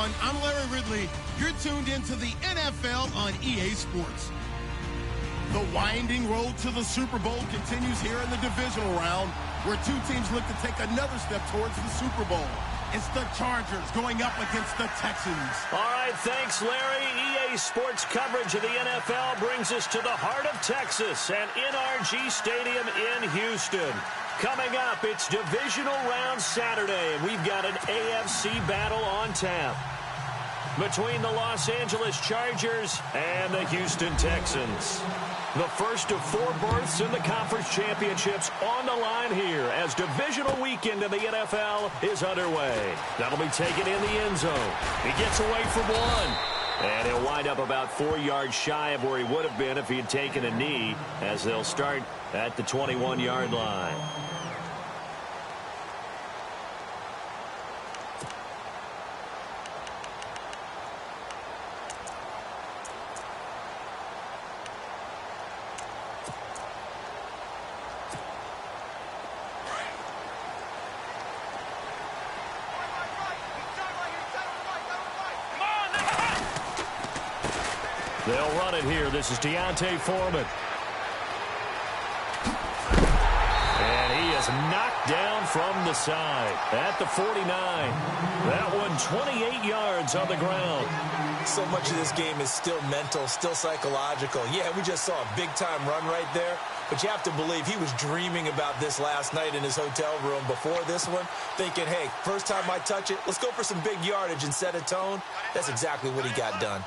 everyone. I'm Larry Ridley. You're tuned into the NFL on EA Sports. The winding road to the Super Bowl continues here in the divisional round, where two teams look to take another step towards the Super Bowl. It's the Chargers going up against the Texans. All right, thanks, Larry. EA Sports coverage of the NFL brings us to the heart of Texas and NRG Stadium in Houston. Coming up, it's divisional round Saturday, and we've got an AFC battle on tap between the Los Angeles Chargers and the Houston Texans. The first of four berths in the conference championships on the line here as divisional weekend in the NFL is underway. That'll be taken in the end zone. He gets away from one. And he'll wind up about 4 yards shy of where he would have been if he had taken a knee, as they'll start at the 21-yard line. They'll run it here. This is Deontay Foreman. And he is knocked down from the side at the 49. That one 28 yards on the ground. So much of this game is still mental, still psychological. Yeah, we just saw a big-time run right there. But you have to believe he was dreaming about this last night in his hotel room before this one, thinking, hey, first time I touch it, let's go for some big yardage and set a tone. That's exactly what he got done.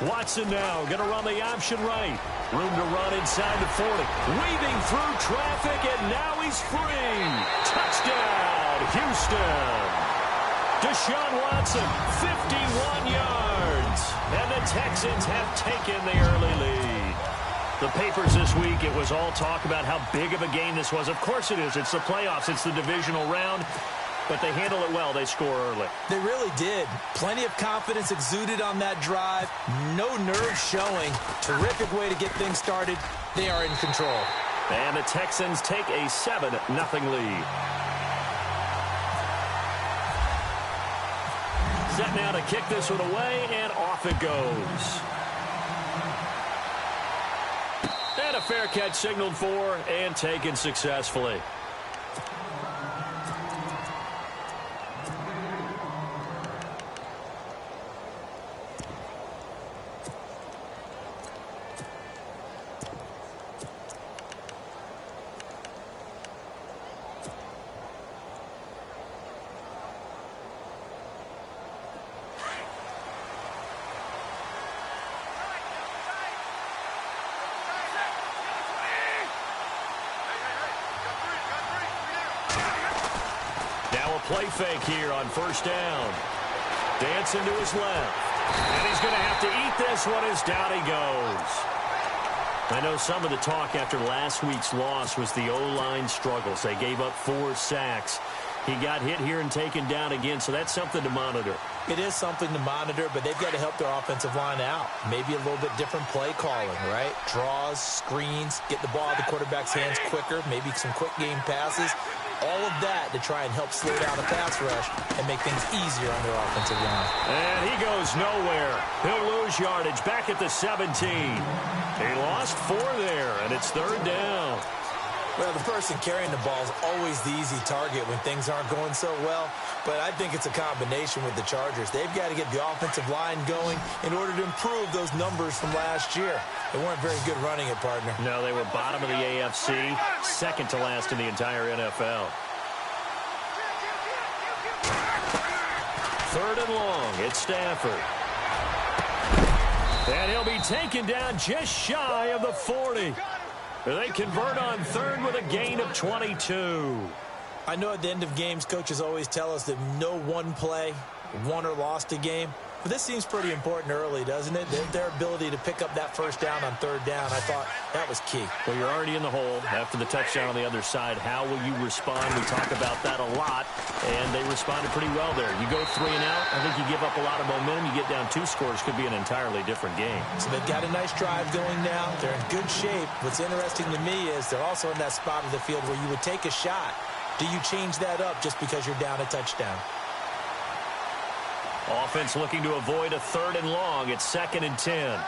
Watson now going to run the option right. Room to run inside the 40. Weaving through traffic, and now he's free. Touchdown, Houston. Deshaun Watson, 51 yards. And the Texans have taken the early lead. The papers this week, it was all talk about how big of a game this was. Of course it is. It's the playoffs. It's the divisional round. But they handle it well. They score early. They really did. Plenty of confidence exuded on that drive. No nerves showing. Terrific way to get things started. They are in control. And the Texans take a 7-0 lead. Set now to kick this one away, and off it goes. And a fair catch signaled for and taken successfully. Play fake here on first down. Dancing to his left. And he's going to have to eat this one as down he goes. I know some of the talk after last week's loss was the O-line struggles. They gave up 4 sacks. He got hit here and taken down again, so that's something to monitor. It is something to monitor, but they've got to help their offensive line out. Maybe a little bit different play calling, right? Draws, screens, get the ball out of the quarterback's hands quicker, maybe some quick game passes. All of that to try and help slow down the pass rush and make things easier on their offensive line. And he goes nowhere. He'll lose yardage back at the 17. He lost 4 there, and it's third down. Well, the person carrying the ball is always the easy target when things aren't going so well. But I think it's a combination with the Chargers. They've got to get the offensive line going in order to improve those numbers from last year. They weren't very good running it, partner. No, they were bottom of the AFC, second to last in the entire NFL. Third and long, it's Stafford. And he'll be taken down just shy of the 40. They convert on third with a gain of 22. I know at the end of games, coaches always tell us that no one play won or lost a game. But this seems pretty important early, doesn't it? Their ability to pick up that first down on third down, I thought that was key. Well, you're already in the hole after the touchdown on the other side. How will you respond? We talk about that a lot, and they responded pretty well there. You go 3 and out, I think you give up a lot of momentum. You get down 2 scores, could be an entirely different game. So they've got a nice drive going now. They're in good shape. What's interesting to me is they're also in that spot of the field where you would take a shot do you change that up just because you're down a touchdown? Offense looking to avoid a 3rd and long. It's 2nd and 10.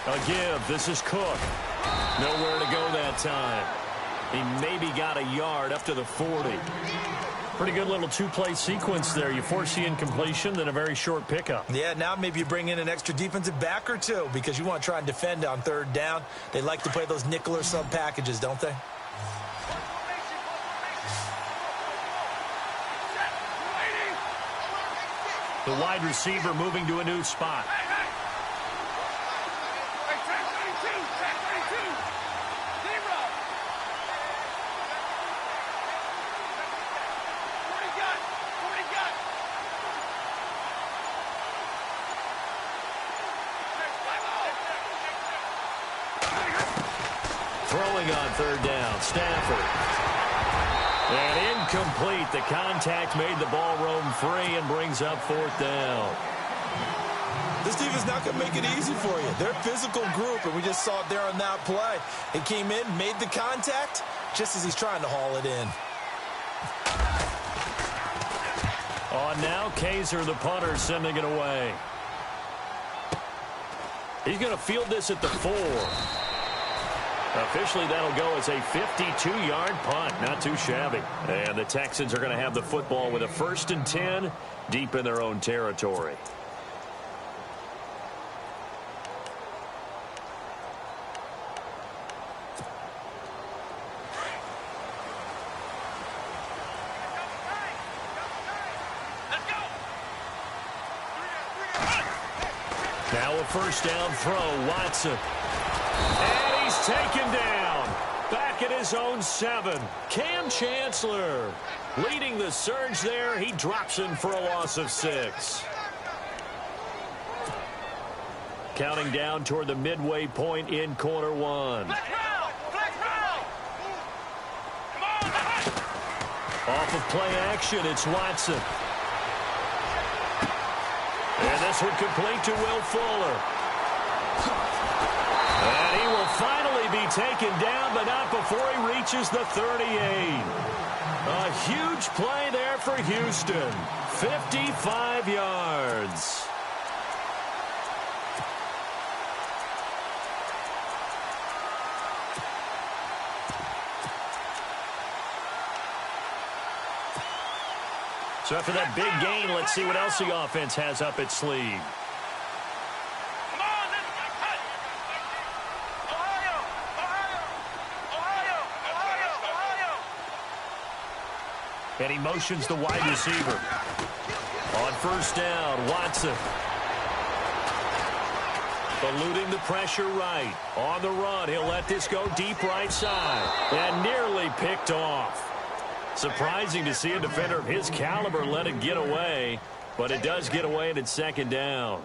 A give. This is Cook. Nowhere to go that time. He maybe got a yard up to the 40. Pretty good little 2-play sequence there. You force the incompletion, then a very short pickup. Yeah, now maybe you bring in an extra defensive back or two because you want to try and defend on 3rd down. They like to play those nickel or sub packages, don't they? The wide receiver moving to a new spot. Throwing on 3rd down, Stafford. And incomplete. The contact made the ball roam free and brings up 4th down. This defense is not going to make it easy for you. They're a physical group, and we just saw it there on that play. He came in, made the contact, just as he's trying to haul it in. On now, Kaiser, the punter, sending it away. He's going to field this at the 4. Officially, that'll go as a 52-yard punt. Not too shabby. And the Texans are going to have the football with a 1st and 10 deep in their own territory. Now a 1st down throw, Watson. And he's taken down. Back at his own 7. Cam Chancellor leading the surge there. He drops in for a loss of 6. Counting down toward the midway point in quarter 1. Off of play action, it's Watson. And this one complete to Will Fuller. And he will finally be taken down, but not before he reaches the 38. A huge play there for Houston. 55 yards. So after that big gain, let's see what else the offense has up its sleeve. And he motions the wide receiver. On 1st down, Watson. Eluding the pressure right. On the run, he'll let this go deep right side. And nearly picked off. Surprising to see a defender of his caliber let it get away, but it does get away and it's 2nd down.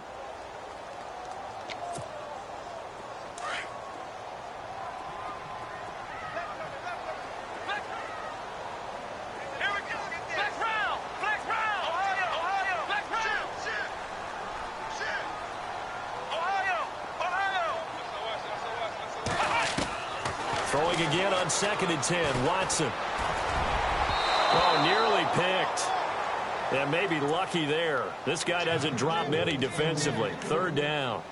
Throwing again on 2nd and 10, Watson. Oh, nearly picked. Yeah, maybe lucky there. This guy doesn't drop many defensively. 3rd down.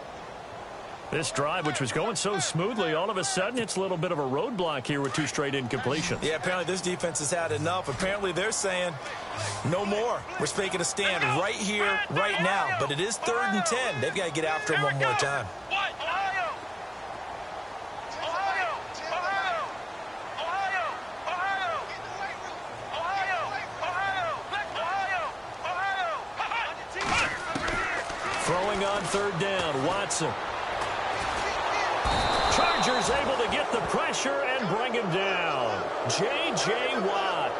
This drive, which was going so smoothly, all of a sudden it's a little bit of a roadblock here with 2 straight incompletions. Yeah, apparently this defense has had enough. Apparently they're saying no more. We're making a stand right here, right now. But it is 3rd and 10. They've got to get after him one more time. Throwing on 3rd down, Watson. Chargers able to get the pressure and bring him down. J.J. Watt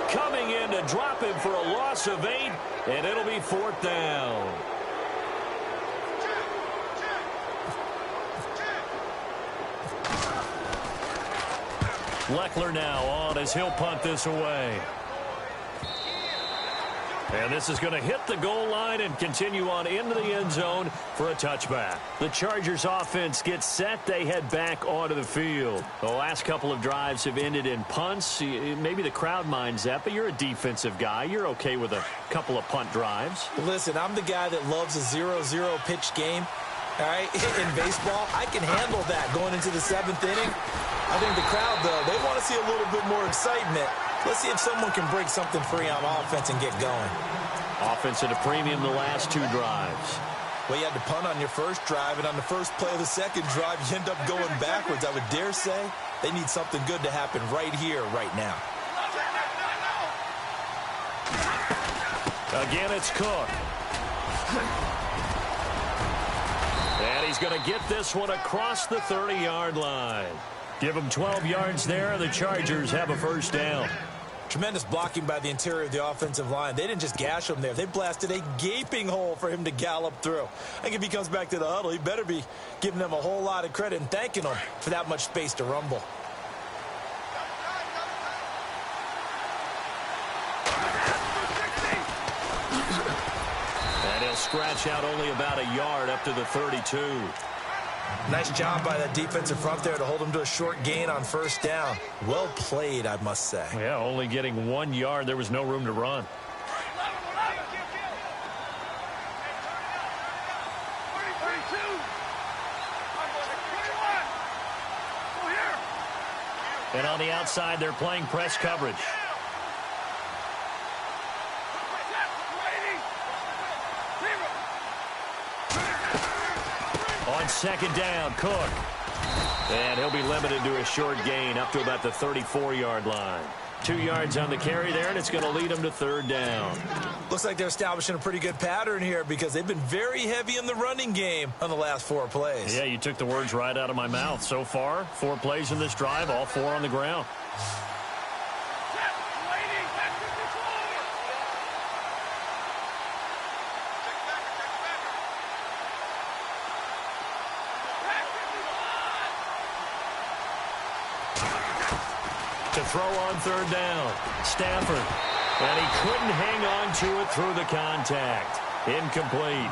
coming in to drop him for a loss of 8, and it'll be 4th down. Leckler now on as he'll punt this away. And this is going to hit the goal line and continue on into the end zone for a touchback. The Chargers offense gets set. They head back onto the field. The last couple of drives have ended in punts. Maybe the crowd minds that, but you're a defensive guy. You're okay with a couple of punt drives. Listen, I'm the guy that loves a 0-0 pitch game. All right, in baseball, I can handle that going into the 7th inning. I think the crowd, though, they want to see a little bit more excitement. Let's see if someone can break something free on offense and get going. Offense at a premium the last 2 drives. Well, you had to punt on your first drive, and on the first play of the second drive, you end up going backwards. I would dare say they need something good to happen right here, right now. Again, it's Cook. And he's going to get this one across the 30-yard line. Give him 12 yards there. The Chargers have a first down. Tremendous blocking by the interior of the offensive line. They didn't just gash him there. They blasted a gaping hole for him to gallop through. I think if he comes back to the huddle, he better be giving them a whole lot of credit and thanking them for that much space to rumble. And he'll scratch out only about a yard up to the 32. Nice job by that defensive front there to hold him to a short gain on first down. Well played, I must say. Yeah, only getting 1 yard. There was no room to run. And on the outside, they're playing press coverage. On second down, Cook. And he'll be limited to a short gain up to about the 34-yard line. 2 yards on the carry there, and it's going to lead him to third down. Looks like they're establishing a pretty good pattern here because they've been very heavy in the running game on the last 4 plays. Yeah, you took the words right out of my mouth. So far, 4 plays in this drive, all 4 on the ground. To throw on third down, Stafford. And he couldn't hang on to it through the contact. Incomplete.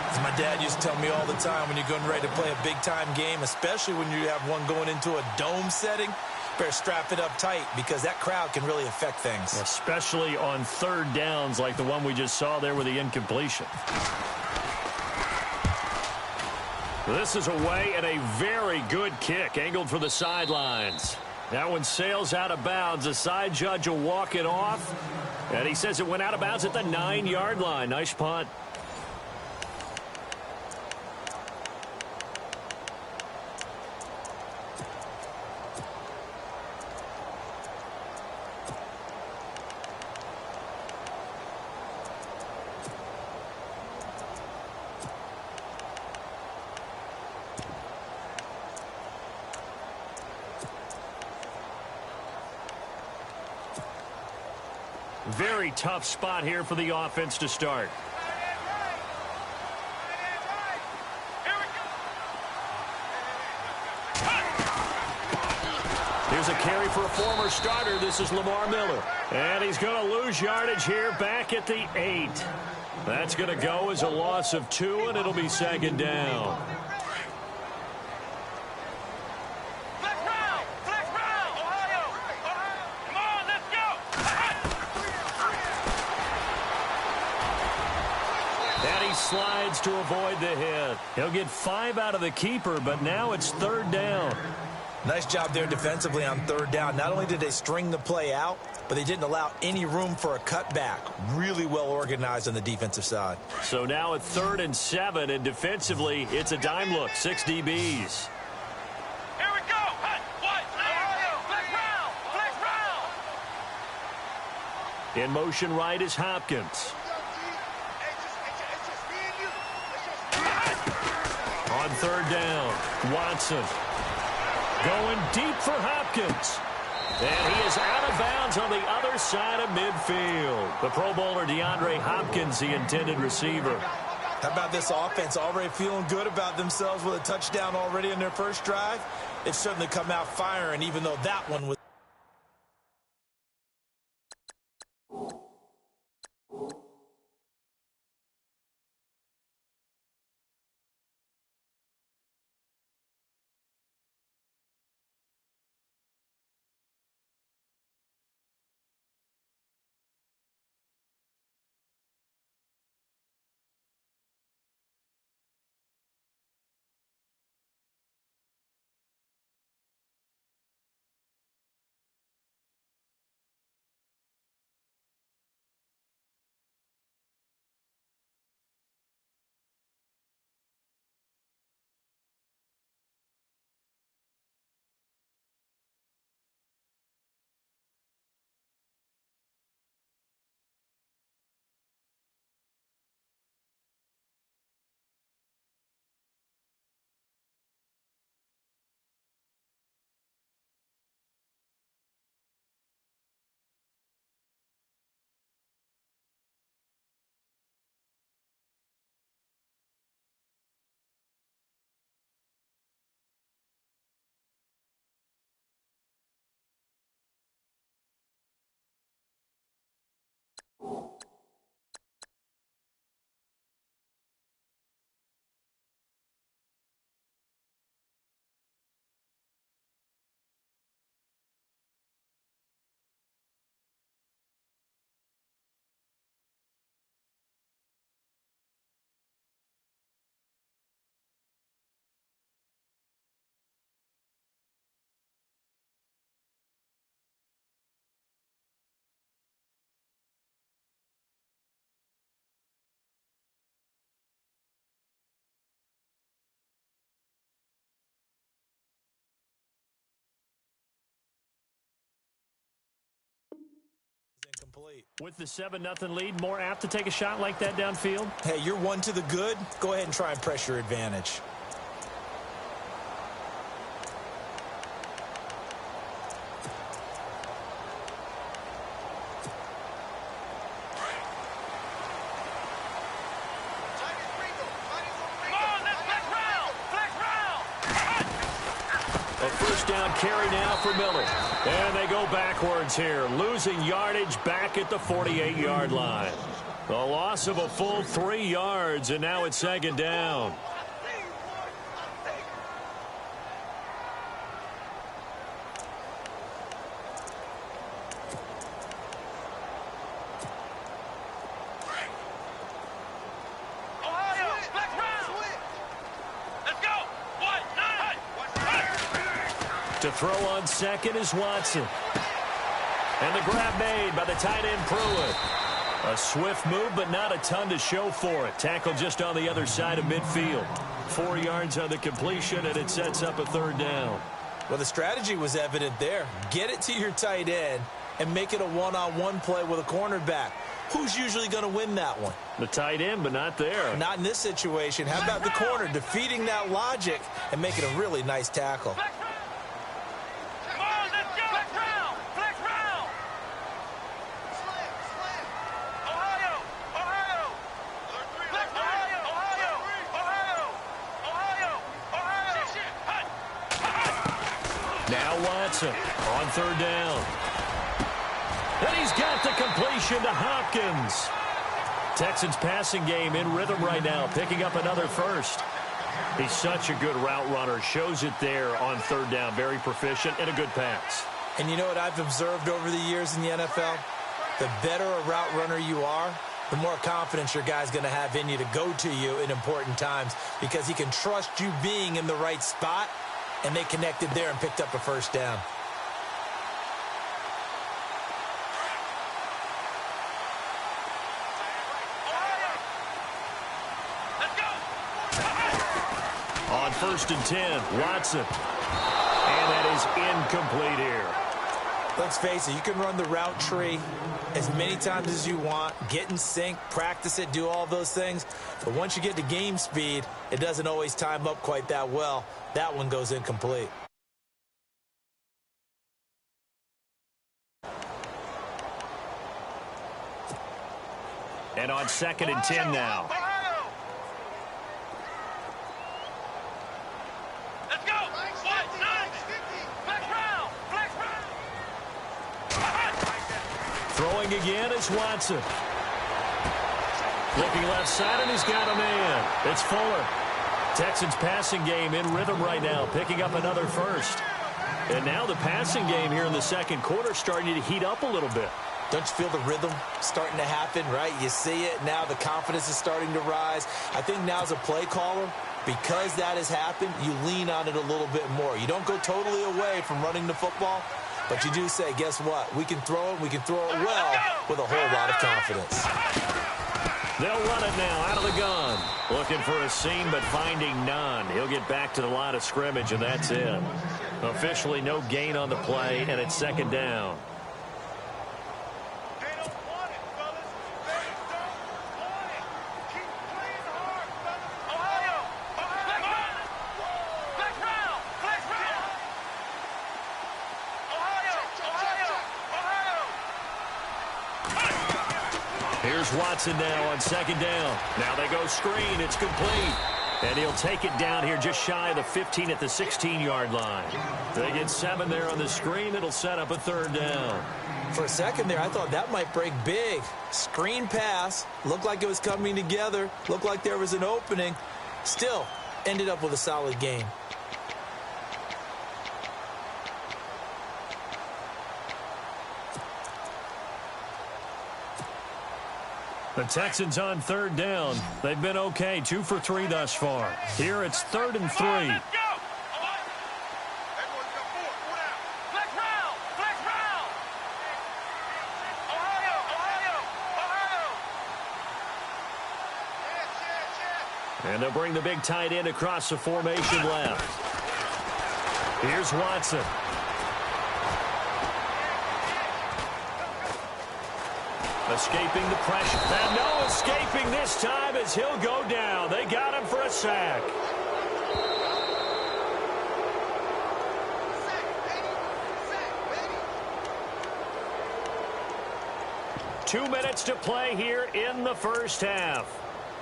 As my dad used to tell me all the time, when you're getting ready to play a big-time game, especially when you have one going into a dome setting, better strap it up tight because that crowd can really affect things. Especially on third downs like the one we just saw there with the incompletion. This is away and a very good kick angled for the sidelines. That one sails out of bounds. The side judge will walk it off. And he says it went out of bounds at the 9-yard line. Nice punt. Very tough spot here for the offense to start. Here's a carry for a former starter. This is Lamar Miller. And he's going to lose yardage here back at the 8. That's going to go as a loss of 2, and it'll be second down. Slides to avoid the hit. He'll get 5 out of the keeper, but now it's third down. Nice job there defensively on third down. Not only did they string the play out, but they didn't allow any room for a cutback. Really well organized on the defensive side. So now at 3rd and 7, and defensively, it's a dime look. 6 DBs. Here we go. Hey, what? Flex round. In motion right is Hopkins. On third down, Watson. Going deep for Hopkins. And he is out of bounds on the other side of midfield. The Pro Bowler DeAndre Hopkins, the intended receiver. How about this offense already feeling good about themselves with a touchdown already in their first drive? They've certainly come out firing, even though that one was Incomplete. With the 7-0 lead, more apt to take a shot like that downfield? Hey, you're one to the good. Go ahead and try and press your advantage. A first down carry now for Miller. And they go backwards here, losing yardage back at the 48-yard line. The loss of a full 3 yards, and now it's second down. To throw on second is Watson. And the grab made by the tight end Pruitt. A swift move, but not a ton to show for it. Tackle just on the other side of midfield. 4 yards on the completion, and it sets up a third down. Well, the strategy was evident there. Get it to your tight end and make it a one-on-one play with a cornerback. Who's usually going to win that one? The tight end, but not there. Not in this situation. How about the corner defeating that logic and making a really nice tackle? Now Watson on third down. And he's got the completion to Hopkins. Texans passing game in rhythm right now, picking up another first. He's such a good route runner. Shows it there on third down. Very proficient and a good pass. And you know what I've observed over the years in the NFL? The better a route runner you are, the more confidence your guy's going to have in you to go to you in important times because he can trust you being in the right spot. And they connected there and picked up a first down. On 1st and 10, Watson. And that is incomplete here. Let's face it, you can run the route tree as many times as you want, get in sync, practice it, do all those things. But once you get to game speed, it doesn't always time up quite that well. That one goes incomplete. And on 2nd and 10 now. Let's go. Throwing again is Watson. Looking left side, and he's got a man. It's Fuller. Texans passing game in rhythm right now, picking up another first. And now the passing game here in the second quarter starting to heat up a little bit. Don't you feel the rhythm starting to happen, right? You see it. Now the confidence is starting to rise. I think now as a play caller, because that has happened, you lean on it a little bit more. You don't go totally away from running the football, but you do say, guess what? We can throw it. We can throw it well with a whole lot of confidence. They'll run it now out of the gun. Looking for a seam, but finding none. He'll get back to the line of scrimmage, and that's it. Officially no gain on the play, and it's second down. Here's Watson now on second down. Now they go screen. It's complete. And he'll take it down here just shy of the 15 at the 16-yard line. They get 7 there on the screen. It'll set up a 3rd down. For a second there, I thought that might break big. Screen pass. Looked like it was coming together. Looked like there was an opening. Still, ended up with a solid game. The Texans on 3rd down. They've been okay, 2 for 3 thus far. Here it's 3rd and 3. Let's go! Everyone come forward. Pull down. Flex round! Flex round! Ohio! Ohio! Ohio! And they'll bring the big tight end across the formation left. Here's Watson. Escaping the pressure. And no escaping this time as he'll go down. They got him for a sack. Two minutes to play here in the first half.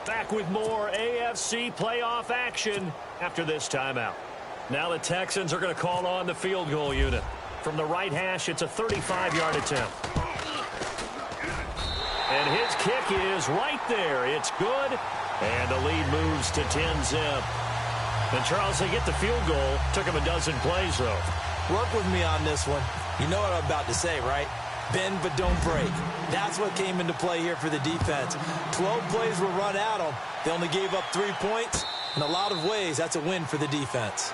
Back with more AFC playoff action after this timeout. Now the Texans are going to call on the field goal unit. From the right hash, it's a 35-yard attempt. And his kick is right there. It's good. And the lead moves to 10-zip. And, Charles, they get the field goal. Took him a dozen plays, though. Work with me on this one. You know what I'm about to say, right? Bend but don't break. That's what came into play here for the defense. 12 plays were run at them. They only gave up 3 points. In a lot of ways, that's a win for the defense.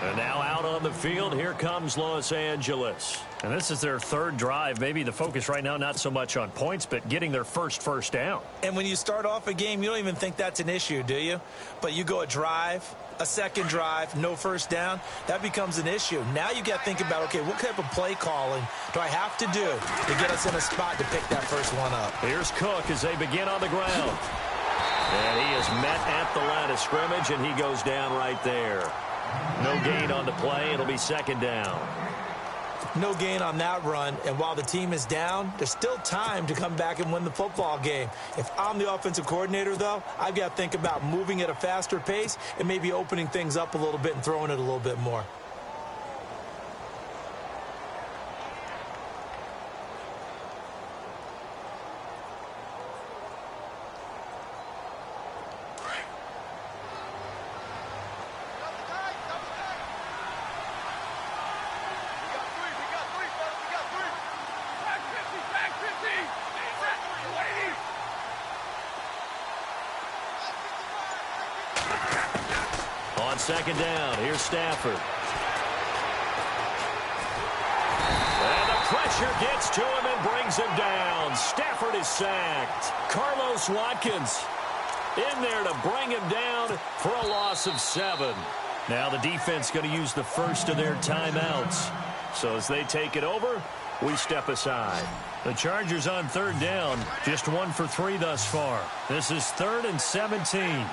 And now out on the field, here comes Los Angeles. And this is their 3rd drive. Maybe the focus right now not so much on points, but getting their first down. And when you start off a game, you don't even think that's an issue, do you? But you go a drive, a second drive, no first down, that becomes an issue. Now you got to think about, okay, what type of play calling do I have to do to get us in a spot to pick that first one up? Here's Cook as they begin on the ground. And he is met at the line of scrimmage, and he goes down right there. No gain on the play. It'll be 2nd down. No gain on that run, and while the team is down, there's still time to come back and win the football game. If I'm the offensive coordinator, though, I've got to think about moving at a faster pace and maybe opening things up a little bit and throwing it a little bit more. On 2nd down, here's Stafford. And the pressure gets to him and brings him down. Stafford is sacked. Carlos Watkins in there to bring him down for a loss of 7. Now the defense going to use the first of their timeouts. So as they take it over, we step aside. The Chargers on 3rd down, just 1 for 3 thus far. This is 3rd and 17.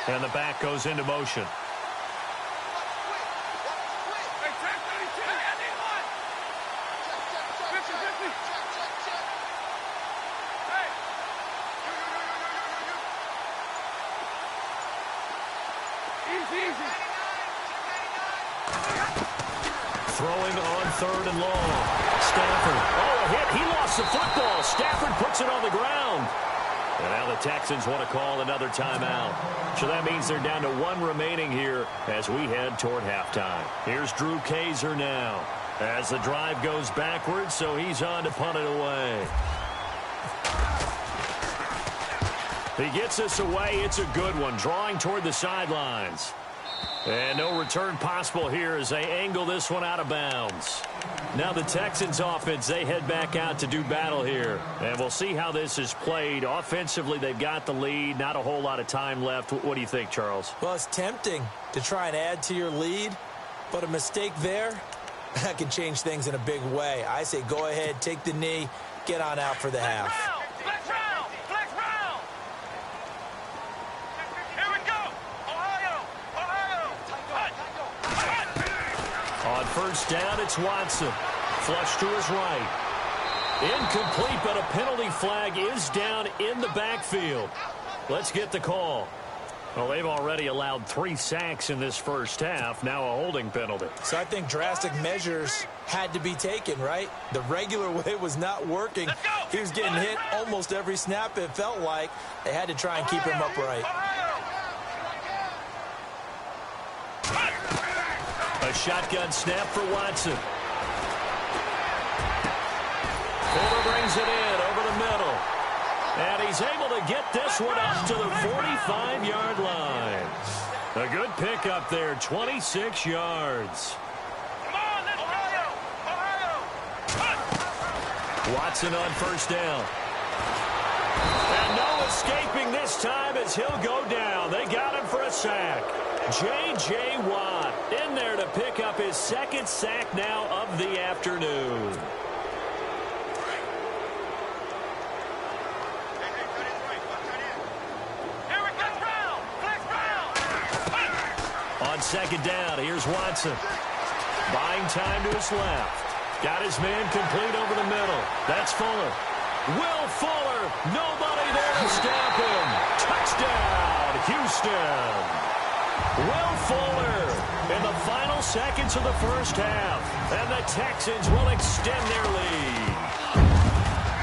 And the back goes into motion. Throwing on 3rd and long. Stafford. Oh, a hit. He lost the football. Stafford puts it on the ground. And now the Texans want to call another timeout. So that means they're down to 1 remaining here as we head toward halftime. Here's Drew Kaiser now as the drive goes backwards, so he's on to punt it away. He gets this away. It's a good one, drawing toward the sidelines. And no return possible here as they angle this one out of bounds. Now the Texans offense, they head back out to do battle here. And we'll see how this is played. Offensively, they've got the lead. Not a whole lot of time left. What do you think, Charles? Well, it's tempting to try and add to your lead, but a mistake there, that can change things in a big way. I say go ahead, take the knee, get on out for the half. Flex round! Flex round! Here we go! Ohio! Ohio! Hut! On first down, it's Watson. Flush to his right. Incomplete, but a penalty flag is down in the backfield. Let's get the call. Well, they've already allowed 3 sacks in this first half. Now a holding penalty. So I think drastic measures had to be taken, right? The regular way was not working. He was getting hit almost every snap, it felt like. They had to try and keep him upright. A shotgun snap for Watson. Fuller brings it in over the middle. And he's able to get this one up to the 45-yard line. A good pickup there, 26 yards. Watson on first down. And no escaping this time as he'll go down. They got him for a sack. J.J. Watt in there to pick up his 2nd sack now of the afternoon. On second down, here's Watson. Buying time to his left. Got his man complete over the middle. That's Fuller. Will Fuller. Nobody there to stop him. Touchdown, Houston. Will Fuller in the final seconds of the first half. And the Texans will extend their lead.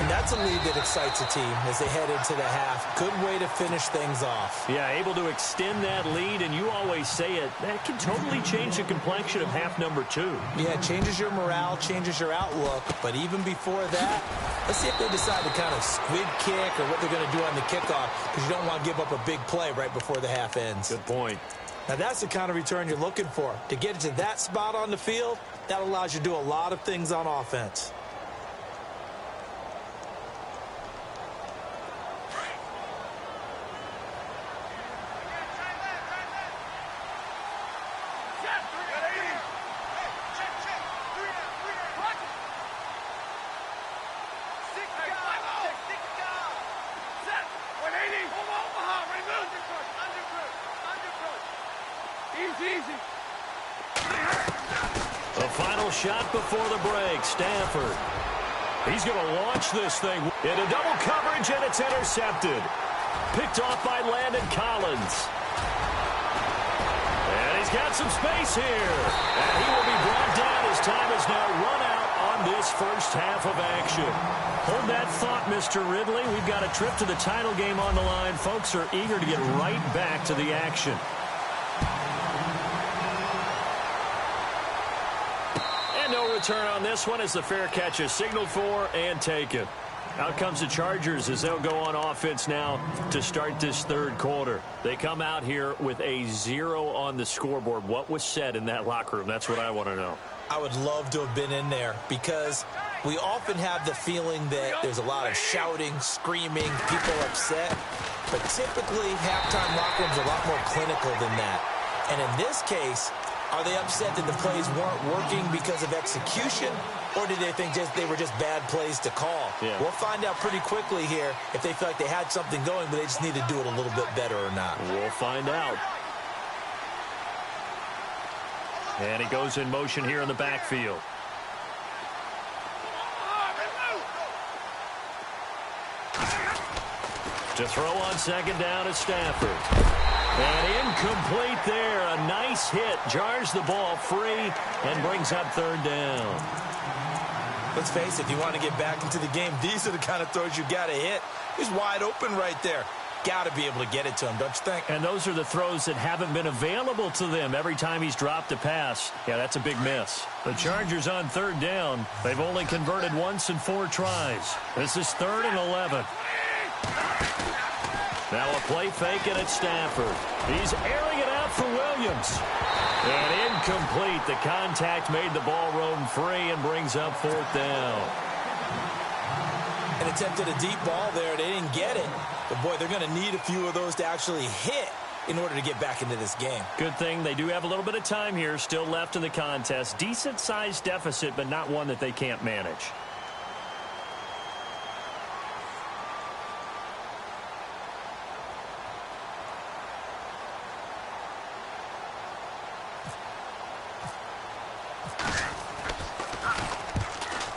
And that's a lead that excites a team as they head into the half. Good way to finish things off. Yeah, able to extend that lead, and you always say it, that can totally change the complexion of half number 2. Yeah, it changes your morale, changes your outlook. But even before that, let's see if they decide to kind of squib kick or what they're going to do on the kickoff, because you don't want to give up a big play right before the half ends. Good point. Now, that's the kind of return you're looking for. To get to that spot on the field, that allows you to do a lot of things on offense. The final shot before the break, Stafford. He's going to launch this thing into double coverage, and it's intercepted. Picked off by Landon Collins. And he's got some space here. And he will be brought down as time is now run out on this first half of action. Hold that thought, Mr. Ridley. We've got a trip to the title game on the line. Folks are eager to get right back to the action. No return on this one as the fair catch is signaled for and taken. Out comes the Chargers as they'll go on offense now to start this third quarter. They come out here with a 0 on the scoreboard. What was said in that locker room? That's what I want to know. I would love to have been in there because we often have the feeling that there's a lot of shouting, screaming, people upset. But typically, halftime locker rooms are a lot more clinical than that. And in this case, are they upset that the plays weren't working because of execution, or did they think they were just bad plays to call? Yeah. We'll find out pretty quickly here if they feel like they had something going, but they just need to do it a little bit better or not. We'll find out. And he goes in motion here in the backfield. To throw on second down is Stafford. And incomplete there. A nice hit. Jars the ball free and brings up third down. Let's face it, if you want to get back into the game, these are the kind of throws you got to hit. He's wide open right there. Got to be able to get it to him, don't you think? And those are the throws that haven't been available to them every time he's dropped a pass. Yeah, that's a big miss. The Chargers on third down. They've only converted once in 4 tries. This is 3rd and 11. Now a play fake, and it's Stafford. He's airing it out for Williams. And incomplete. The contact made the ball roam free and brings up 4th down. And attempted a deep ball there. They didn't get it. But, boy, they're going to need a few of those to actually hit in order to get back into this game. Good thing they do have a little bit of time here still left in the contest. Decent-sized deficit, but not one that they can't manage.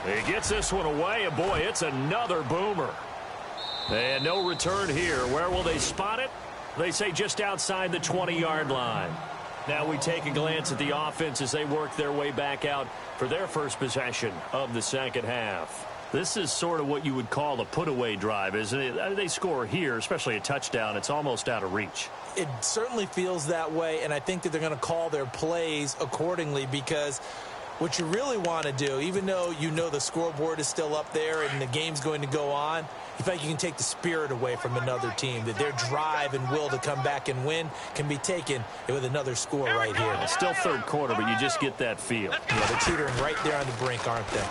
He gets this one away, and boy, it's another boomer. And no return here. Where will they spot it? They say just outside the 20-yard line. Now we take a glance at the offense as they work their way back out for their first possession of the second half. This is sort of what you would call a put-away drive, isn't it? They score here, especially a touchdown. It's almost out of reach. It certainly feels that way, and I think that they're going to call their plays accordingly, because what you really want to do, even though you know the scoreboard is still up there and the game's going to go on, you feel like you can take the spirit away from another team, that their drive and will to come back and win can be taken with another score right here. It's still third quarter, but you just get that feel. Yeah, they're teetering right there on the brink, aren't they?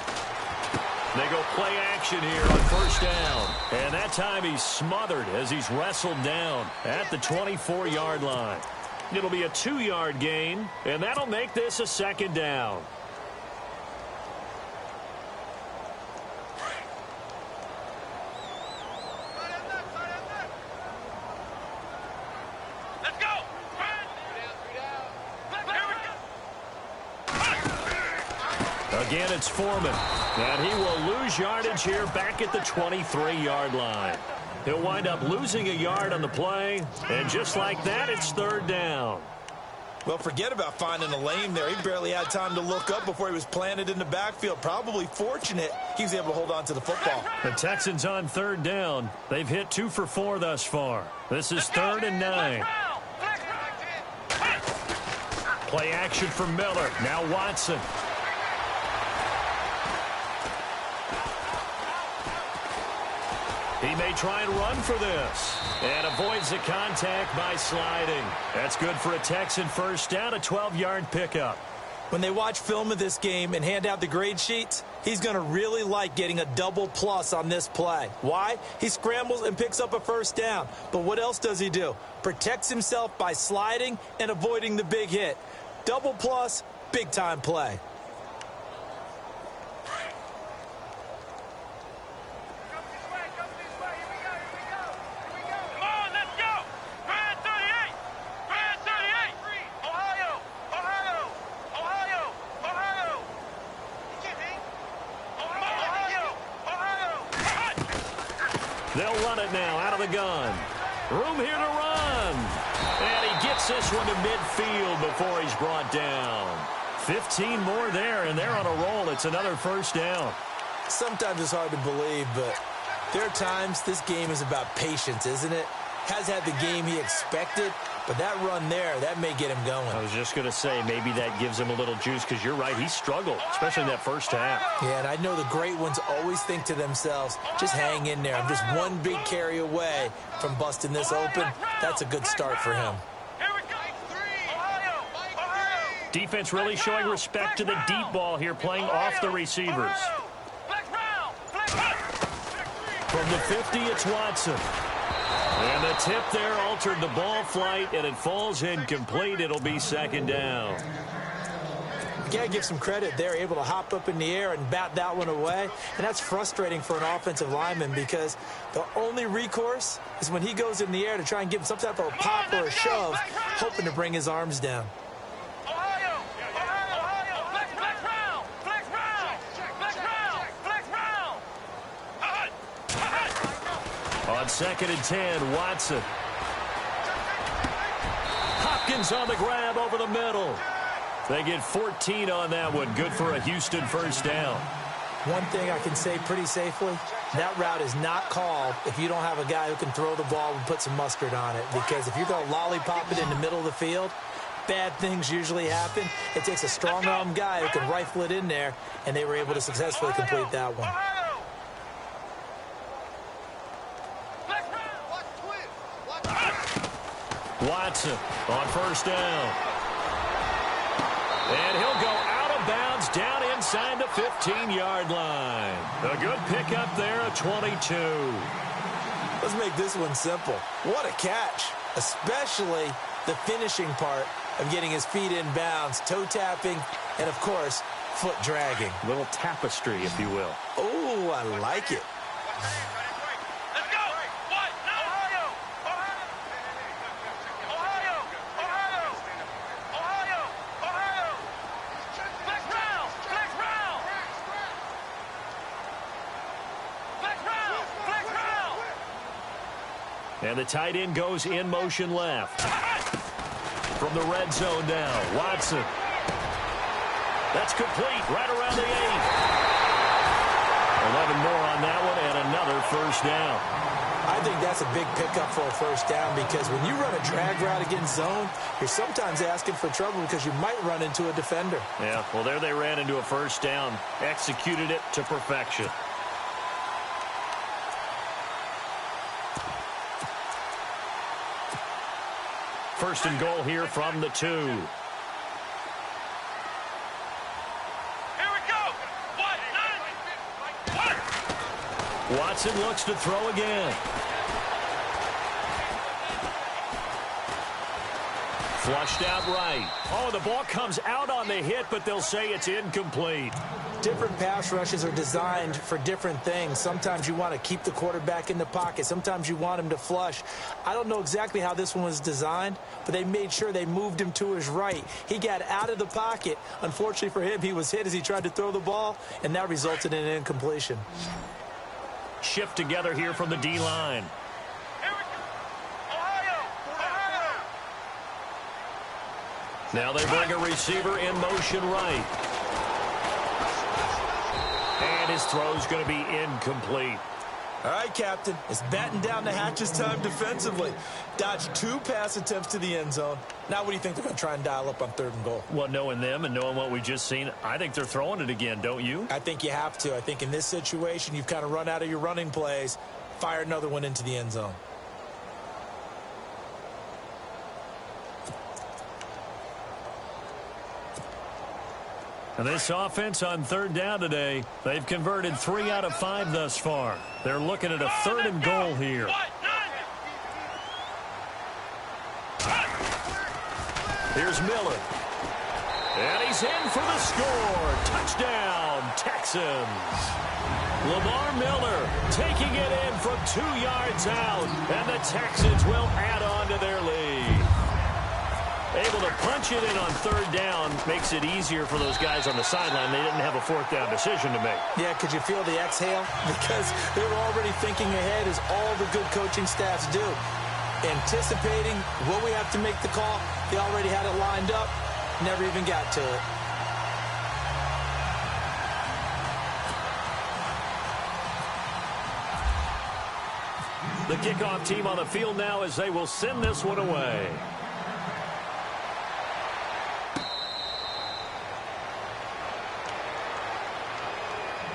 They go play action here on first down. And that time he's smothered as he's wrestled down at the 24-yard line. It'll be a 2-yard gain, and that'll make this a second down. Again, it's Foreman, and he will lose yardage here back at the 23-yard line. He'll wind up losing a yard on the play, and just like that, it's third down. Well, forget about finding a lane there. He barely had time to look up before he was planted in the backfield. Probably fortunate he was able to hold on to the football. The Texans on third down. They've hit 2 for 4 thus far. This is 3rd and 9. Play action for Miller. Now Watson. He may try and run for this. And avoids the contact by sliding. That's good for a Texan first down, a 12-yard pickup. When they watch film of this game and hand out the grade sheets, he's going to really like getting a double plus on this play. Why? He scrambles and picks up a first down. But what else does he do? Protects himself by sliding and avoiding the big hit. Double plus, big-time play. They'll run it now out of the gun. Room here to run. And he gets this one to midfield before he's brought down. 15 more there, and they're on a roll. It's another first down. Sometimes it's hard to believe, but there are times this game is about patience, isn't it? Has had the game he expected, but that run there, that may get him going. I was just going to say, maybe that gives him a little juice, because you're right, he struggled, especially in that first half. Yeah, and I know the great ones always think to themselves, just hang in there. I'm just one big carry away from busting this open. That's a good start for him. Defense really showing respect to the deep ball here, playing off the receivers. From the 50, it's Watson. And the tip there altered the ball flight, and it falls incomplete. It'll be second down. You got to give some credit. They're able to hop up in the air and bat that one away. And that's frustrating for an offensive lineman, because the only recourse is when he goes in the air to try and give him some type of a pop or a shove, hoping to bring his arms down. On 2nd and 10, Watson. Hopkins on the grab over the middle. They get 14 on that one. Good for a Houston first down. One thing I can say pretty safely, that route is not called if you don't have a guy who can throw the ball and put some mustard on it. Because if you're going to lollipop it in the middle of the field, bad things usually happen. It takes a strong-arm guy who can rifle it in there, and they were able to successfully complete that one. Watson on first down. And he'll go out of bounds down inside the 15-yard line. A good pickup there, a 22. Let's make this one simple. What a catch, especially the finishing part of getting his feet in bounds, toe tapping, and, of course, foot dragging. A little tapestry, if you will. Oh, I like it. And the tight end goes in motion left. From the red zone now, Watson. That's complete right around the 8. 11 more on that one and another first down. I think that's a big pickup for a first down because when you run a drag route against zone, you're sometimes asking for trouble because you might run into a defender. Yeah, well, there they ran into a first down. Executed it to perfection. First and goal here from the 2. Here we go. Watson looks to throw again. Flushed out right. Oh, the ball comes out on the hit, but they'll say it's incomplete. Different pass rushes are designed for different things. Sometimes you want to keep the quarterback in the pocket. Sometimes you want him to flush. I don't know exactly how this one was designed, but they made sure they moved him to his right. He got out of the pocket. Unfortunately for him, he was hit as he tried to throw the ball, and that resulted in an incompletion. Shift together here from the D-line. Now they bring a receiver in motion right. And his throw's going to be incomplete. All right, Captain. It's batten down the hatches time defensively. Dodged 2 pass attempts to the end zone. Now what do you think they're going to try and dial up on 3rd and goal? Well, knowing them and knowing what we just seen, I think they're throwing it again, don't you? I think you have to. I think in this situation, you've kind of run out of your running plays. Fire another one into the end zone. And this offense on 3rd down today, they've converted 3 out of 5 thus far. They're looking at a 3rd and goal here. Here's Miller. And he's in for the score. Touchdown, Texans. Lamar Miller taking it in from 2 yards out. And the Texans will add on to their lead. Able to punch it in on 3rd down makes it easier for those guys on the sideline. They didn't have a 4th down decision to make. Yeah, could you feel the exhale? Because they were already thinking ahead, as all the good coaching staffs do. Anticipating what we have to make the call. They already had it lined up. Never even got to it. The kickoff team on the field now as they will send this one away.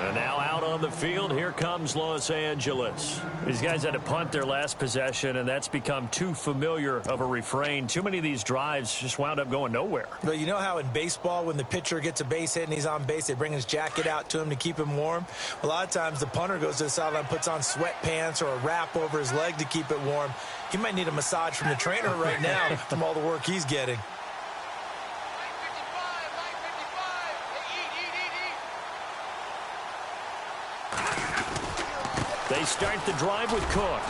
And now out on the field, here comes Los Angeles. These guys had to punt their last possession, and that's become too familiar of a refrain. Too many of these drives just wound up going nowhere. But you know how in baseball, when the pitcher gets a base hit and he's on base, they bring his jacket out to him to keep him warm? A lot of times the punter goes to the sideline, puts on sweatpants or a wrap over his leg to keep it warm. He might need a massage from the trainer right now from all the work he's getting. They start the drive with Cook.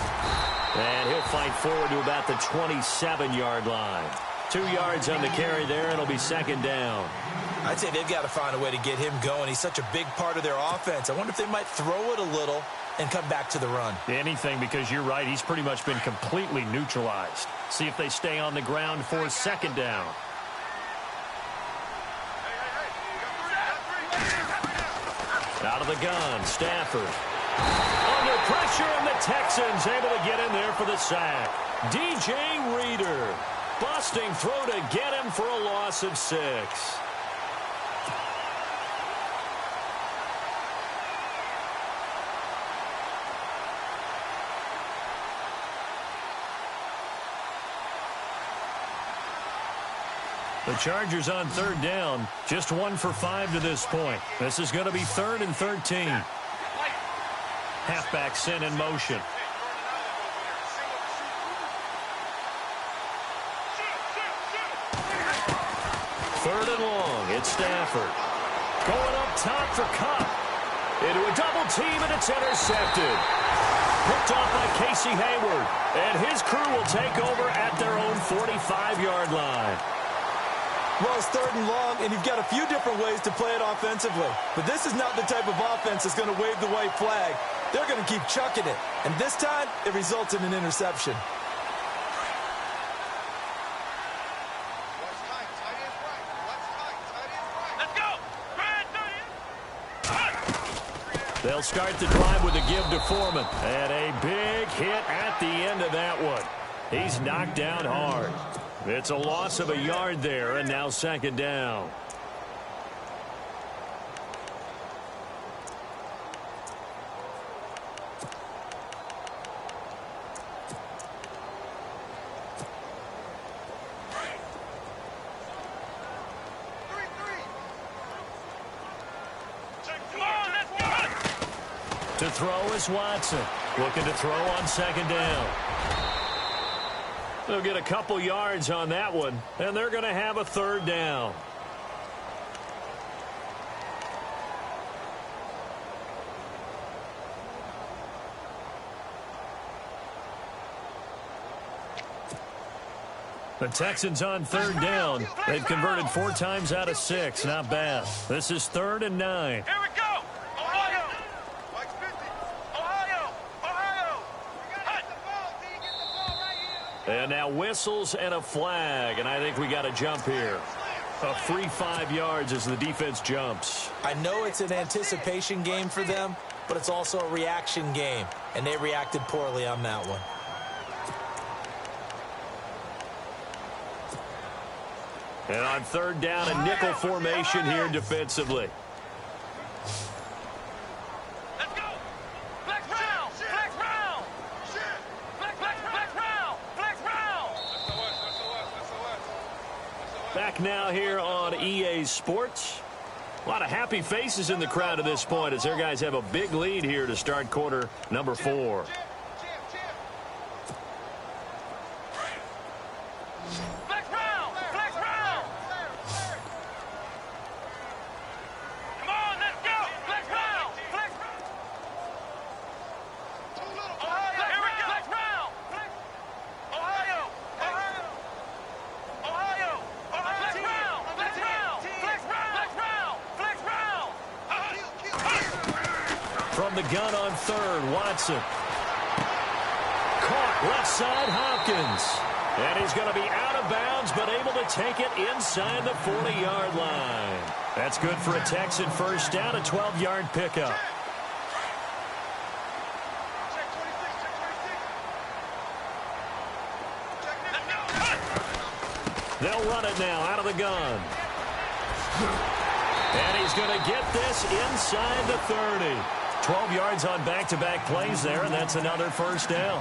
And he'll fight forward to about the 27-yard line. 2 yards on the carry there, and it'll be 2nd down. I'd say they've got to find a way to get him going. He's such a big part of their offense. I wonder if they might throw it a little and come back to the run. Anything, because you're right. He's pretty much been completely neutralized. See if they stay on the ground for 2nd down. Out of the gun, Stafford. Under pressure, and the Texans able to get in there for the sack. DJ Reader, busting through to get him for a loss of 6. The Chargers on 3rd down, just 1 for 5 to this point. This is going to be 3rd and 13. Halfback sent in motion. 3rd and long. It's Stafford. Going up top for Cup. Into a double team, and it's intercepted. Picked off by Casey Hayward. And his crew will take over at their own 45-yard line. Well, it's 3rd and long, and you've got a few different ways to play it offensively. But this is not the type of offense that's going to wave the white flag. They're going to keep chucking it. And this time, it results in an interception. Let's go. They'll start the drive with a give to Foreman. And a big hit at the end of that one. He's knocked down hard. It's a loss of a yard there, and now 2nd down. Come on, let's go. To throw is Watson. Looking to throw on 2nd down. They'll get a couple yards on that one, and they're going to have a 3rd down. The Texans on 3rd down. They've converted 4 times out of 6. Not bad. This is 3rd and 9. Here we go. Ohio. Ohio. Ohio. And now whistles and a flag, and I think we got a jump here. A free 5 yards as the defense jumps. I know it's an anticipation game for them, but it's also a reaction game, and they reacted poorly on that one. And on 3rd down, a nickel formation here defensively. Let's go. Flex round. Flex round. Flex round. Flex round. Back now here on EA Sports. A lot of happy faces in the crowd at this point as their guys have a big lead here to start quarter number 4. From the gun on 3rd, Watson. Caught left side, Hopkins. And he's going to be out of bounds, but able to take it inside the 40-yard line. That's good for a Texan 1st down, a 12-yard pickup. They'll run it now out of the gun. And he's going to get this inside the 30. 12 yards on back-to-back plays there, and that's another 1st down.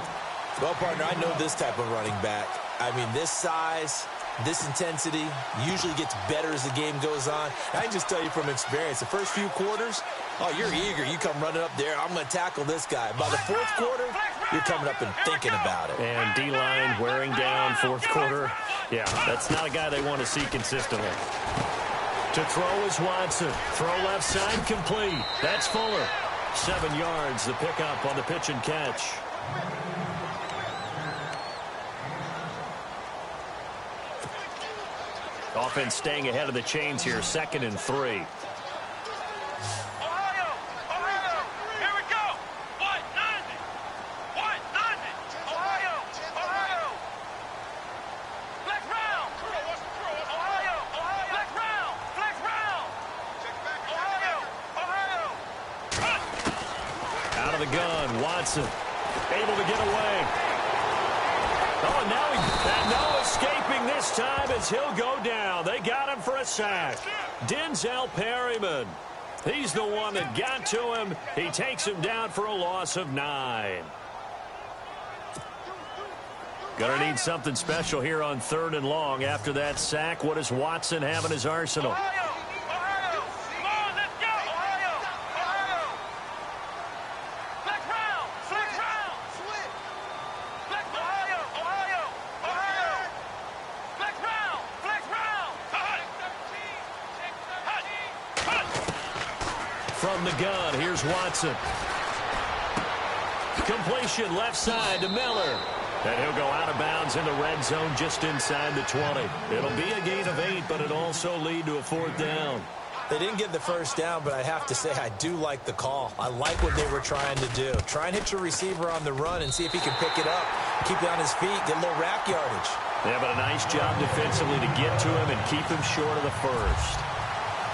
Well, partner, I know this type of running back. I mean, this size, this intensity usually gets better as the game goes on. I can just tell you from experience, the first few quarters, oh, you're eager. You come running up there, I'm going to tackle this guy. By the 4th quarter, you're coming up and thinking about it. And D-line wearing down 4th quarter. Yeah, that's not a guy they want to see consistently. To throw is Watson. Throw left side complete. That's Fuller. 7 yards, the pickup on the pitch and catch. Offense staying ahead of the chains here, 2nd and 3. Watson able to get away. Oh, and no escaping this time as he'll go down. They got him for a sack. Denzel Perryman. He's the one that got to him. He takes him down for a loss of 9. Gonna need something special here on 3rd and long. After that sack, what does Watson have in his arsenal? From the gun, here's Watson. Completion left side to Miller. And he'll go out of bounds in the red zone just inside the 20. It'll be a gain of 8, but it'll also lead to a 4th down. They didn't get the first down, but I have to say I do like the call. I like what they were trying to do. Try and hit your receiver on the run and see if he can pick it up, keep it on his feet, get a little rack yardage. Yeah, but a nice job defensively to get to him and keep him short of the first.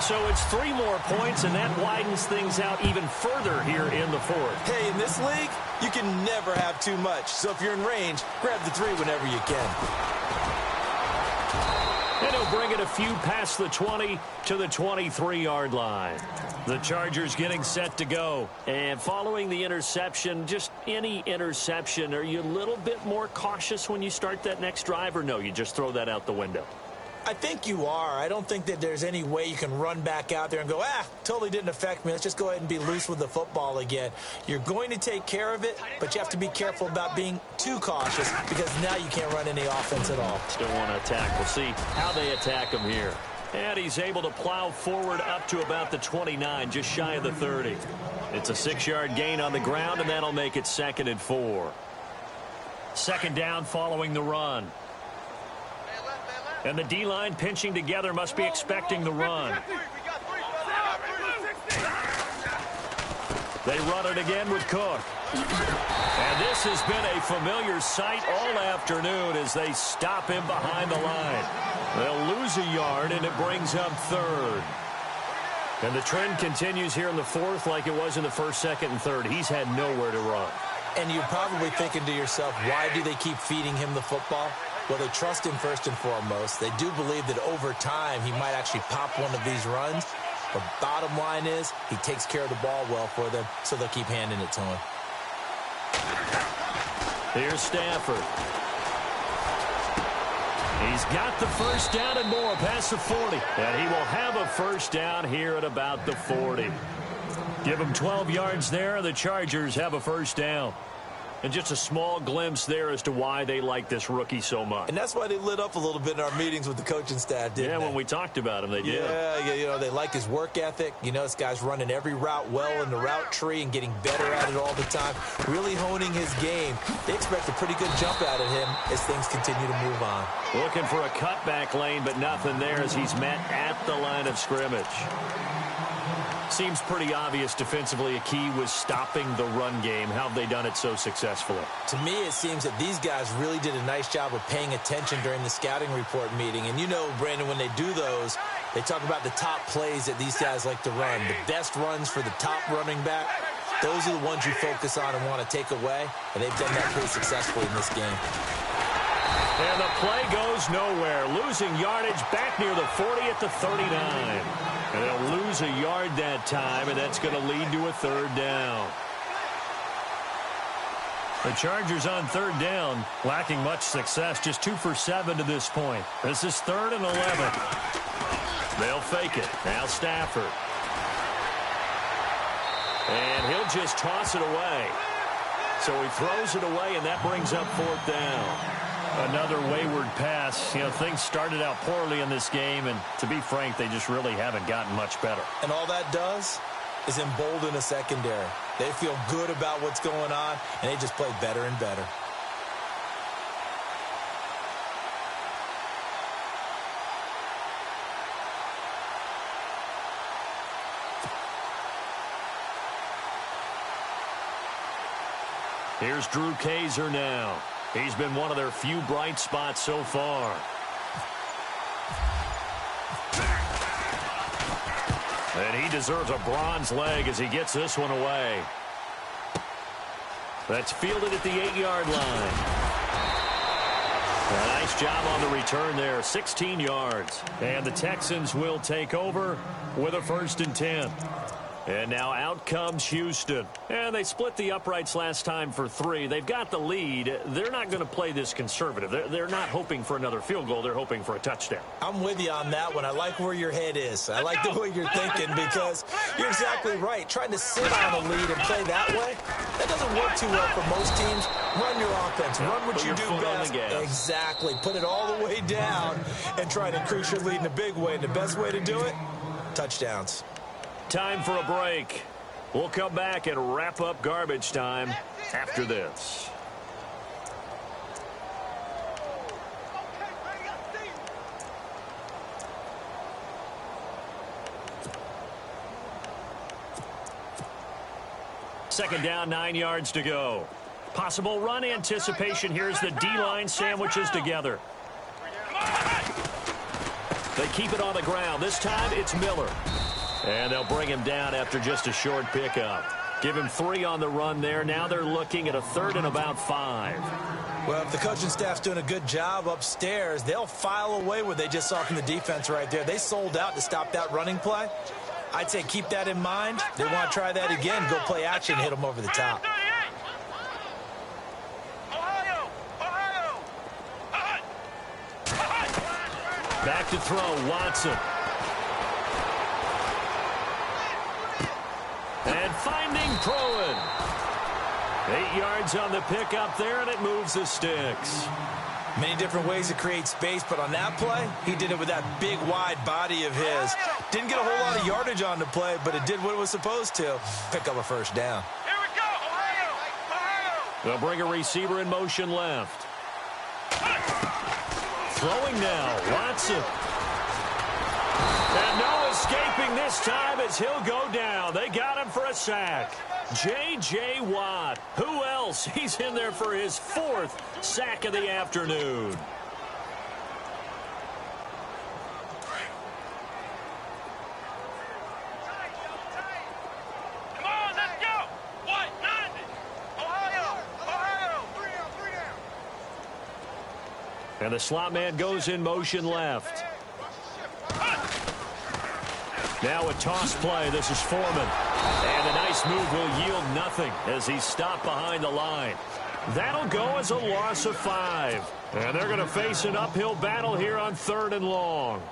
So it's 3 more points, and that widens things out even further here in the 4th. Hey, in this league, you can never have too much. So if you're in range, grab the 3 whenever you can. And he'll bring it a few past the 20 to the 23-yard line. The Chargers getting set to go. And following the interception, just any interception, are you a little bit more cautious when you start that next drive, or no, you just throw that out the window? I think you are. I don't think that there's any way you can run back out there and go, totally didn't affect me. Let's just go ahead and be loose with the football again. You're going to take care of it, but you have to be careful about being too cautious because now you can't run any offense at all. Still want to attack. We'll see how they attack him here. And he's able to plow forward up to about the 29, just shy of the 30. It's a 6-yard gain on the ground, and that'll make it 2nd and 4. 2nd down following the run. And the D-line pinching together must be expecting the run. They run it again with Cook. And this has been a familiar sight all afternoon as they stop him behind the line. They'll lose a yard, and it brings up 3rd. And the trend continues here in the 4th like it was in the 1st, 2nd, and 3rd. He's had nowhere to run. And you're probably thinking to yourself, why do they keep feeding him the football? Well, they trust him first and foremost. They do believe that over time he might actually pop one of these runs. But bottom line is he takes care of the ball well for them, so they'll keep handing it to him. Here's Stafford. He's got the first down and more past the 40. And he will have a first down here at about the 40. Give him 12 yards there. The Chargers have a first down. And just a small glimpse there as to why they like this rookie so much. And that's why they lit up a little bit in our meetings with the coaching staff, didn't they? Yeah, when we talked about him, they did. Yeah, they like his work ethic. You know, this guy's running every route well in the route tree and getting better at it all the time, really honing his game. They expect a pretty good jump out of him as things continue to move on. Looking for a cutback lane, but nothing there as he's met at the line of scrimmage. Seems pretty obvious defensively a key was stopping the run game. How have they done it so successfully? To me, it seems that these guys really did a nice job of paying attention during the scouting report meeting. And you know, Brandon, when they do those, they talk about the top plays that these guys like to run. The best runs for the top running back, those are the ones you focus on and want to take away. And they've done that pretty successfully in this game. And the play goes nowhere. Losing yardage back near the 40 at the 39. And they'll lose a yard that time, and that's going to lead to a 3rd down. The Chargers on 3rd down, lacking much success, just 2 for 7 to this point. This is 3rd and 11. They'll fake it. Now Stafford. And he'll just toss it away. So he throws it away, and that brings up 4th down. Another wayward pass. You know, things started out poorly in this game, and to be frank, they just really haven't gotten much better. And all that does is embolden a secondary. They feel good about what's going on, and they just play better and better. Here's Drew Kaiser now. He's been one of their few bright spots so far. And he deserves a bronze leg as he gets this one away. That's fielded at the 8-yard line. A nice job on the return there, 16 yards. And the Texans will take over with a 1st and 10. And now out comes Houston. And they split the uprights last time for 3. They've got the lead. They're not going to play this conservative. They're not hoping for another field goal. They're hoping for a touchdown. I'm with you on that one. I like where your head is. I like the way you're thinking because you're exactly right. Trying to sit on a lead and play that way, that doesn't work too well for most teams. Run your offense. Run what you do best. Exactly. Put it all the way down and try to increase your lead in a big way. And the best way to do it, touchdowns. Time for a break. We'll come back and wrap up garbage time after this. Second down, 9 yards to go. Possible run anticipation here as the D-line sandwiches together. They keep it on the ground. This time it's Miller. And they'll bring him down after just a short pickup. Give him 3 on the run there. Now they're looking at a 3rd and about 5. Well, if the coaching staff's doing a good job upstairs, they'll file away what they just saw from the defense right there. They sold out to stop that running play. I'd say keep that in mind. They want to try that again. Go play action, hit them over the top. Back to throw, Watson. And finding Proen. 8 yards on the pickup there, and it moves the sticks. Many different ways to create space, but on that play, he did it with that big, wide body of his. Didn't get a whole lot of yardage on the play, but it did what it was supposed to. Pick up a first down. Here we go, Ohio! They'll bring a receiver in motion left. Throwing now, Watson. And no escaping this time as he'll go down. They got him for a sack. J.J. Watt. Who else? He's in there for his 4th sack of the afternoon. Come on, let's go! What? 90! Ohio! Ohio! 3 down. And the slot man goes in motion left. Now a toss play. This is Foreman. And a nice move will yield nothing as he's stopped behind the line. That'll go as a loss of 5. And they're going to face an uphill battle here on 3rd and long.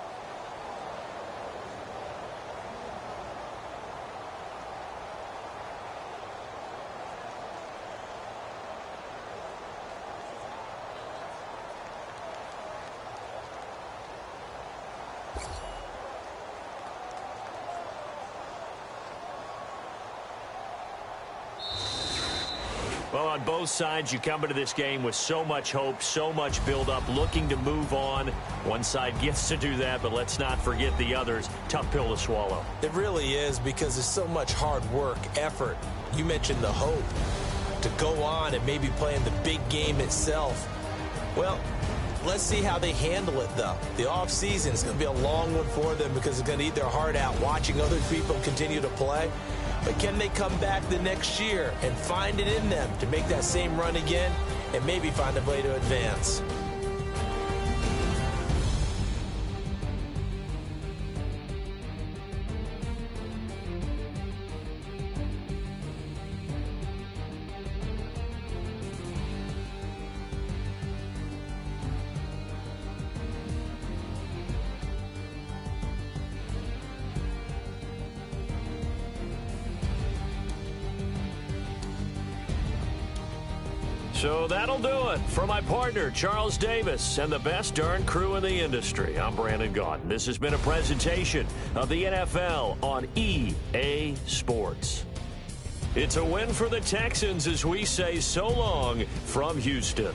Well, on both sides, you come into this game with so much hope, so much build-up, looking to move on. One side gets to do that, but let's not forget the others. Tough pill to swallow. It really is, because there's so much hard work, effort. You mentioned the hope to go on and maybe play in the big game itself. Well, let's see how they handle it, though. The offseason is going to be a long one for them because it's going to eat their heart out watching other people continue to play. But can they come back the next year and find it in them to make that same run again and maybe find a way to advance? So that'll do it. For my partner, Charles Davis, and the best darn crew in the industry, I'm Brandon Gaudin. This has been a presentation of the NFL on EA Sports. It's a win for the Texans as we say so long from Houston.